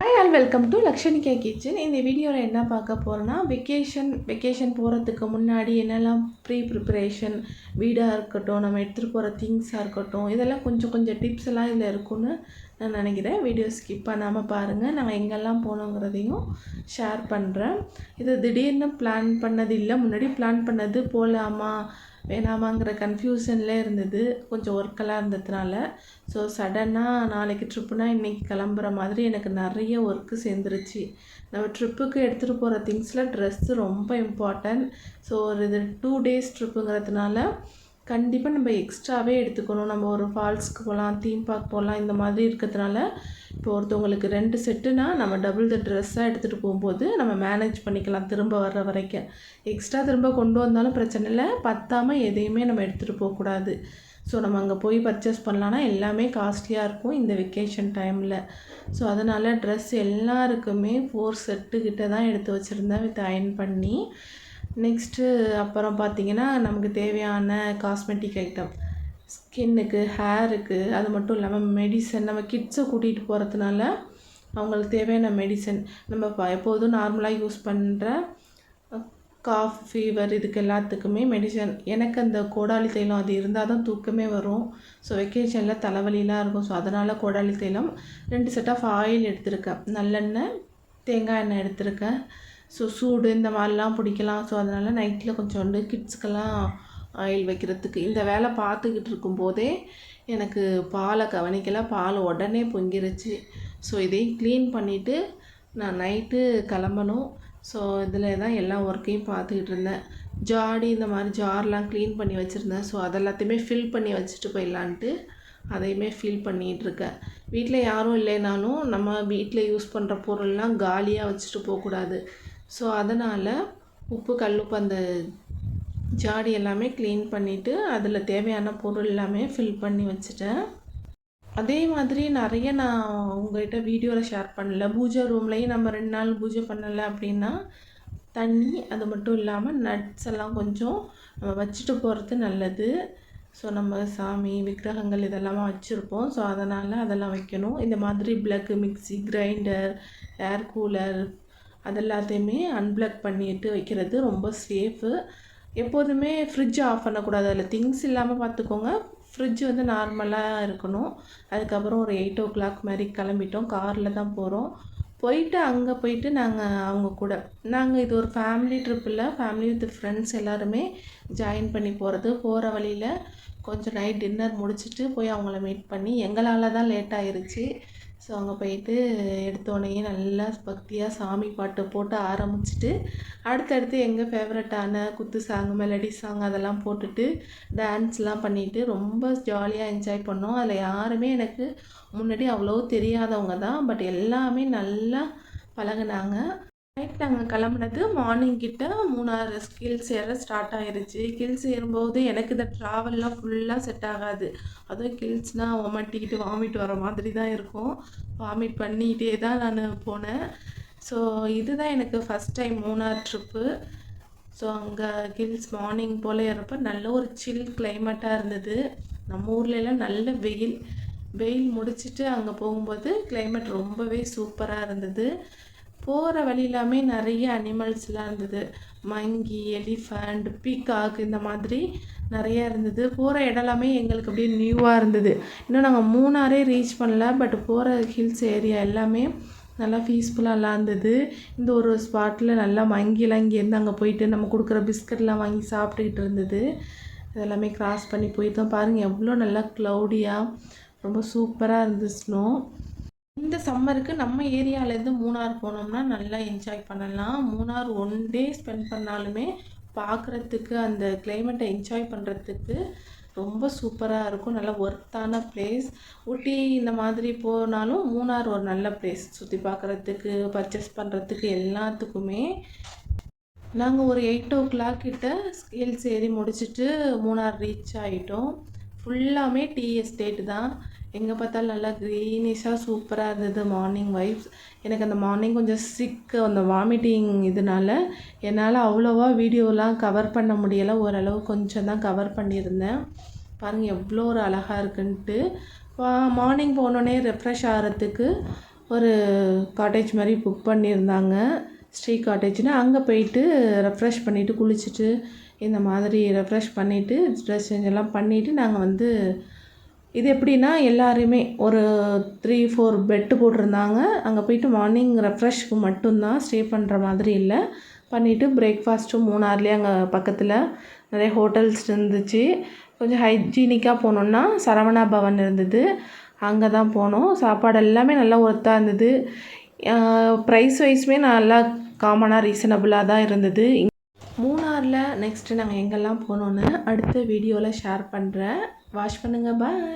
Hi all welcome to Lakshanika kitchen. இந்த வீடியோவில் என்ன பார்க்க போகிறோன்னா வெக்கேஷன் போகிறதுக்கு முன்னாடி என்னெல்லாம் ப்ரிப்ரேஷன் வீடாக இருக்கட்டும், நம்ம எடுத்துகிட்டு போகிற திங்ஸாக இருக்கட்டும், இதெல்லாம் கொஞ்சம் டிப்ஸ் எல்லாம் இதில் இருக்குன்னு நான் நினைக்கிறேன். வீடியோ ஸ்கிப் பண்ணாமல் பாருங்கள். நான் எங்கெல்லாம் போகணுங்கிறதையும் ஷேர் பண்ணுறேன். இது திடீர்னு பிளான் பண்ணது இல்லை, முன்னாடி பிளான் பண்ணது போகலாமா வேணாமாங்கிற கன்ஃபியூஷன்லே இருந்தது, கொஞ்சம் ஒர்க்கெல்லாம் இருந்ததுனால. ஸோ சடனாக நாளைக்கு ட்ரிப்புனா இன்றைக்கி கிளம்புற மாதிரி எனக்கு நிறைய ஒர்க்கு சேர்ந்துருச்சு. நம்ம ட்ரிப்புக்கு எடுத்துகிட்டு போகிற திங்ஸில் ட்ரெஸ்ஸு ரொம்ப இம்பார்ட்டன்ட். ஸோ ஒரு இது 2 days ட்ரிப்புங்கிறதுனால கண்டிப்பாக நம்ம எக்ஸ்ட்ராவே எடுத்துக்கணும். நம்ம ஒரு ஃபால்ஸ்க்கு போகலாம், தீம் பார்க் போகலாம், இந்த மாதிரி இருக்கிறதுனால இப்போ ஒருத்தவங்களுக்கு 2 செட்டுனா நம்ம டபுள் த ட்ரெஸ்ஸாக எடுத்துகிட்டு போகும்போது நம்ம மேனேஜ் பண்ணிக்கலாம் திரும்ப வர்ற வரைக்கும். எக்ஸ்ட்ரா திரும்ப கொண்டு வந்தாலும் பிரச்சனை இல்லை, பத்தாமல் எதையுமே நம்ம எடுத்துகிட்டு போகக்கூடாது. ஸோ நம்ம அங்கே போய் பர்ச்சேஸ் பண்ணலான்னா எல்லாமே காஸ்ட்லியாக இருக்கும் இந்த வெக்கேஷன் டைமில். ஸோ அதனால் ட்ரெஸ் எல்லாருக்குமே 4 செட்டுக்கிட்ட தான் எடுத்து வச்சுருந்தேன் வித் அயர்ன் பண்ணி. நெக்ஸ்ட்டு அப்புறம் பார்த்திங்கன்னா நமக்கு தேவையான காஸ்மெட்டிக் ஐட்டம், ஸ்கின்னுக்கு, ஹேருக்கு, அது மட்டும் இல்லாமல் மெடிசன். நம்ம கிட்ஸை கூட்டிகிட்டு போகிறதுனால அவங்களுக்கு தேவையான மெடிசன் நம்ம எப்போதும் நார்மலாக யூஸ் பண்ணுற காஃப், ஃபீவர், இதுக்கு எல்லாத்துக்குமே மெடிசன். எனக்கு அந்த கோடாலி தைலம் அது இருந்தால் தான் தூக்கமே வரும். ஸோ வெக்கேஷனில் தலைவலிலாம் இருக்கும். ஸோ அதனால் கோடாலி தைலம் 2 செட் ஆஃப் ஆயில் எடுத்திருக்கேன். நல்லெண்ணெய், தேங்காய் எண்ணெய் எடுத்திருக்கேன். ஸோ சூடு இந்த மாதிரிலாம் பிடிக்கலாம். ஸோ அதனால் நைட்டில் கொஞ்சோண்டு கிட்ஸுக்கெல்லாம் ஆயில் வைக்கிறதுக்கு இந்த வேலை பார்த்துக்கிட்டு இருக்கும்போதே எனக்கு பாலை கவனிக்கல, பால் உடனே பொங்கிருச்சு. ஸோ இதையும் க்ளீன் பண்ணிவிட்டு நான் நைட்டு கிளம்பணும். ஸோ இதில் தான் எல்லா ஒர்க்கையும் பார்த்துக்கிட்டு இருந்தேன். ஜாடி இந்த மாதிரி ஜார்லாம் க்ளீன் பண்ணி வச்சுருந்தேன். ஸோ அதெல்லாத்தையுமே ஃபில் பண்ணி வச்சுட்டு போயிடலான்ட்டு அதையுமே ஃபில் பண்ணிகிட்ருக்கேன். வீட்டில் யாரும் இல்லைனாலும் நம்ம வீட்டில் யூஸ் பண்ணுற பொருள்லாம் காலியாக வச்சுட்டு போகக்கூடாது. ஸோ அதனால் உப்பு, கல்லுப்பு அந்த ஜாடி எல்லாமே க்ளீன் பண்ணிவிட்டு அதில் தேவையான பொருள் எல்லாமே ஃபில் பண்ணி வச்சுட்டேன். அதே மாதிரி நிறைய நான் உங்கள்கிட்ட வீடியோவில் ஷேர் பண்ணல. பூஜை ரூம்லேயும் நம்ம 2 நாள் பூஜை பண்ணலை அப்படின்னா தண்ணி, அது மட்டும் இல்லாமல் நட்ஸ் எல்லாம் கொஞ்சம் நம்ம வச்சுட்டு போகிறது நல்லது. ஸோ நம்ம சாமி விக்கிரகங்கள் இதெல்லாமே வச்சுருப்போம். ஸோ அதனால் அதெல்லாம் வைக்கணும். இந்த மாதிரி plug, mixie, grinder, air cooler அதெல்லாத்தையுமே அன்ப்ளக் பண்ணிட்டு வைக்கிறது ரொம்ப சேஃபு. எப்போதுமே ஃப்ரிட்ஜ் ஆஃப் பண்ணக்கூடாது. அதில் திங்ஸ் இல்லாமல் பார்த்துக்கோங்க. ஃப்ரிட்ஜ் வந்து நார்மலாக இருக்கணும். அதுக்கப்புறம் ஒரு 8 o'clock மாதிரி கிளம்பிட்டோம். காரில் தான் போகிறோம். அங்கே போயிட்டு அவங்க கூட நாங்கள் இது ஒரு ஃபேமிலி ட்ரிப் இல்லை, ஃபேமிலி வித் ஃப்ரெண்ட்ஸ் எல்லாருமே ஜாயின் பண்ணி போகிறது. போகிற வழியில் கொஞ்சம் நைட் டின்னர் முடிச்சுட்டு போய் அவங்கள மீட் பண்ணி எங்களால் தான் லேட் ஆகிருச்சு. ஸோ அங்கே போயிட்டு எடுத்தோடனே நல்லா பக்தியாக சாமி பாட்டு போட்டு ஆரம்பிச்சிட்டு அடுத்தடுத்து எங்கள் ஃபேவரட்டான குத்து சாங், மெலடி சாங் அதெல்லாம் போட்டுட்டு டான்ஸ்லாம் பண்ணிவிட்டு ரொம்ப ஜாலியாக என்ஜாய் பண்ணோம். அதில் யாருமே எனக்கு முன்னாடி அவ்வளோ தெரியாதவங்க தான், பட் எல்லாமே நல்லா பழகுனாங்க. நைட் நாங்கள் கிளம்புனது மார்னிங் கிட்ட மூணார் ஹில்ஸ் ஏற ஸ்டார்ட் ஆகிருச்சு. ஹில்ஸ் ஏறும்போது எனக்கு இந்த ட்ராவல்லாம் ஃபுல்லாக செட் ஆகாது. அதுவும் ஹில்ஸ்னால் ஒமட்டிக்கிட்டு வாமிட் வர மாதிரி தான் இருக்கும். வாமிட் பண்ணிக்கிட்டே தான் நான் போனேன். ஸோ இதுதான் எனக்கு first time Munnar trip. So அங்கே ஹில்ஸ் மார்னிங் போல் ஏறப்போ நல்ல ஒரு சில் கிளைமேட்டாக இருந்தது. நம்ம ஊர்லெலாம் நல்ல வெயில் முடிச்சுட்டு அங்கே போகும்போது கிளைமேட் ரொம்பவே சூப்பராக இருந்தது. போகிற வழியிலாமே நிறைய அனிமல்ஸ்லாம் இருந்தது. மங்கி, எலிஃபண்ட், பீகாக் இந்த மாதிரி நிறையா இருந்தது. போகிற இடம்லாமே எங்களுக்கு அப்படியே நியூவாக இருந்தது. இன்னும் நாங்கள் மூணாரே ரீச் பண்ணல, பட் போகிற ஹில்ஸ் ஏரியா எல்லாமே நல்லா பீஸ்ஃபுல்லாக இருந்தது. இந்த ஒரு ஸ்பாட்டில் நல்லா மங்கிலாம் இங்கேருந்து அங்கே போயிட்டு நம்ம கொடுக்குற பிஸ்கட்லாம் வாங்கி சாப்பிட்டுக்கிட்டு இருந்தது. இதெல்லாமே க்ராஸ் பண்ணி போயிட்டோம். பாருங்கள் எவ்வளோ நல்லா க்ளவுடியாக ரொம்ப சூப்பராக இருந்துச்சு ஸ்னோ. இந்த சம்மருக்கு நம்ம ஏரியாவிலேருந்து மூணார் போனோம்னா நல்லா என்ஜாய் பண்ணலாம். மூணார் 1 day ஸ்பெண்ட் பண்ணாலுமே பார்க்குறதுக்கு அந்த கிளைமேட்டை என்ஜாய் பண்ணுறதுக்கு ரொம்ப சூப்பராக இருக்கும். நல்ல ஒர்த்தான பிளேஸ். ஊட்டி இந்த மாதிரி போனாலும் மூணார் ஒரு நல்ல பிளேஸ், சுற்றி பார்க்குறதுக்கு, பர்ச்சேஸ் பண்ணுறதுக்கு எல்லாத்துக்குமே. நாங்கள் ஒரு 8 o'clock கிட்ட ஹில்ஸ் ஏறி முடிச்சுட்டு மூணார் ரீச் ஆகிட்டோம். ஃபுல்லாமே டீ எஸ்டேட் தான். எங்கே பார்த்தாலும் நல்லா க்ரீனிஷாக சூப்பராக இருந்தது. Morning vibes. எனக்கு அந்த மார்னிங் கொஞ்சம் சிக்கு, அந்த வாமிட்டிங் இதனால என்னால் அவ்வளோவா வீடியோலாம் கவர் பண்ண முடியலை. ஓரளவு கொஞ்சம் தான் கவர் பண்ணியிருந்தேன். பாருங்கள் எவ்வளோ ஒரு அழகாக இருக்குன்ட்டு. மார்னிங் போனோடனே ரெஃப்ரெஷ் ஆகிறதுக்கு ஒரு காட்டேஜ் மாதிரி புக் பண்ணியிருந்தாங்க. ஸ்ரீ காட்டேஜ்னு. அங்கே போயிட்டு ரெஃப்ரெஷ் பண்ணிவிட்டு குளிச்சுட்டு இந்த மாதிரி ரெஃப்ரெஷ் பண்ணிவிட்டு ட்ரெஸ் சேஞ்ச் எல்லாம் பண்ணிவிட்டு நாங்கள் வந்து இது எப்படின்னா எல்லாருமே ஒரு 3-4 பெட்டு போட்டிருந்தாங்க. அங்கே போயிட்டு மார்னிங் ரெஃப்ரெஷ்க்கு மட்டும்தான், ஸ்டே பண்ணுற மாதிரி இல்லை. பண்ணிவிட்டு பிரேக்ஃபாஸ்ட்டும் மூணார்லேயே அங்கே பக்கத்தில் நிறைய ஹோட்டல்ஸ் இருந்துச்சு. கொஞ்சம் ஹைஜீனிக்காக போனோன்னா சரவணா பவன் இருந்தது, அங்கே தான் போனோம். சாப்பாடு எல்லாமே நல்லா ஒர்த்தாக இருந்தது. ப்ரைஸ் வைஸுமே நல்லா காமனாக ரீசனபுளாக தான் இருந்தது. மூணாரில் நெக்ஸ்ட்டு நாங்கள் எங்கெல்லாம் போனோன்னு அடுத்த வீடியோவில் ஷேர் பண்ணுறேன். வாட்ச் பண்ணுங்கள். பாய்.